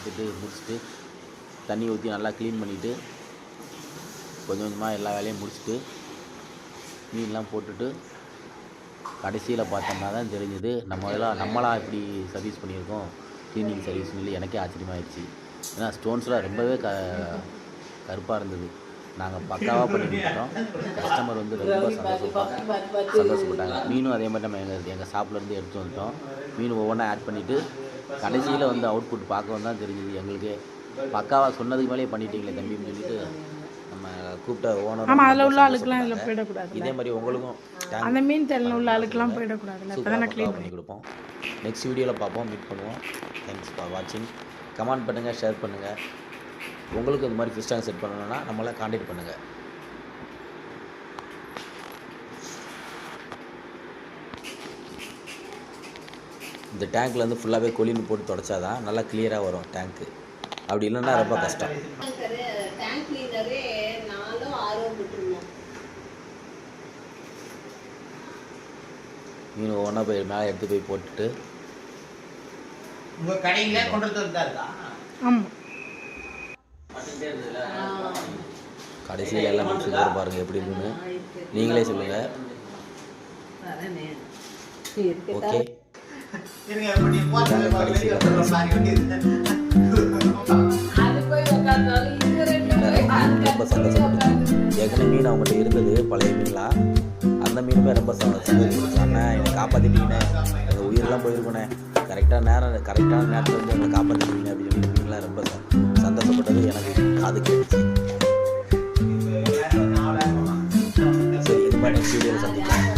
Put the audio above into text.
பார்த்துட்டு முடிச்சுட்டு தண்ணி ஊற்றி நல்லா க்ளீன் பண்ணிவிட்டு கொஞ்சம் கொஞ்சமாக எல்லா வேலையும் முடிச்சுட்டு மீன்லாம் போட்டுட்டு கடைசியில் பார்த்தோம்னா தான் தெரிஞ்சுது நம்மளாக இப்படி சர்வீஸ் பண்ணியிருக்கோம் க்ளீனிங் சர்வீஸ்னு சொல்லி எனக்கே ஆச்சரியமாகிடுச்சு. ஏன்னா ஸ்டோன்ஸ்லாம் ரொம்பவே கருப்பாக இருந்தது. நாங்கள் பக்காவாக பண்ணிட்டோம். கஸ்டமர் வந்து ரொம்ப சந்தோஷப்பட்டாங்க. மீனும் அதே மாதிரி நம்ம எங்கள் ஷாப்லேருந்து எடுத்து வந்துட்டோம். மீன் ஒவ்வொன்றா ஆட் பண்ணிவிட்டு கடைசியில் வந்து அவுட்புட் பார்க்கவும் தான் தெரிஞ்சுது எங்களுக்கே. பக்காவாக சொன்னதுக்கு மேலேயே பண்ணிட்டீங்களே தம்பின்னு சொல்லிட்டு நம்ம கூப்பிட்ட ஓனர். ஆமாம், அதில் உள்ள ஆளுக்கெல்லாம் இதில் போயிடக்கூடாது. இதே மாதிரி உங்களுக்கும் அந்த மீன் தெரியல உள்ள ஆளுக்கெல்லாம் போயிடக்கூடாதுல்ல. சூப்பராக பண்ணி கொடுப்போம். நெக்ஸ்ட் வீடியோவில் பார்ப்போம், மீட் பண்ணுவோம். தேங்க்ஸ் ஃபார் வாட்சிங். கமெண்ட் பண்ணுங்கள், ஷேர் பண்ணுங்கள். உங்களுக்கு இந்த மாதிரி ஃபிஷ் டேங்க் செட் பண்ணணுன்னா நம்மளை காண்டாக்ட் பண்ணுங்கள். இந்த டேங்க்கில் வந்து ஃபுல்லாகவே கொலின்னு போட்டு தொடச்சா தான் நல்லா கிளியராக வரும் டேங்க்கு. அப்படி இல்லைன்னா ரொம்ப கஷ்டம். மீன் ஒவ்வொன்றா போய் மேலே எடுத்து போய் போட்டுட்டு உங்கள் கடையில் கொண்டு வந்துருக்கா? ஆமாம், கடைசியில் எல்லாம் மிக்ஸ் போட பாருங்கள் எப்படி இருக்குன்னு நீங்களே சொல்லுங்கள். ஓகே, கடைசியில் ரொம்ப சந்தோஷப்பட்டுச்சு. ஏற்கனவே மீன் அவங்கள்ட்ட இருந்தது பழைய மீன்லாம். அந்த மீனுமே ரொம்ப சந்தோஷப்பட்டுச்சு. அண்ணா என்னை காப்பாற்றிட்டீங்கண்ணே, எங்கள் உயிரெல்லாம் போயிருக்கோண்ணே, கரெக்டான நேரத்தில் வந்து எங்களை காப்பாற்றிட்டீங்க அப்படின்னு சொல்லி மீன்லாம் ரொம்ப சந்தோஷப்பட்டது எனக்கு காது கேட்டுச்சு. சரி, இது மாதிரி நெக்ஸ்ட் வீடியோவில் சந்திக்கலாம்.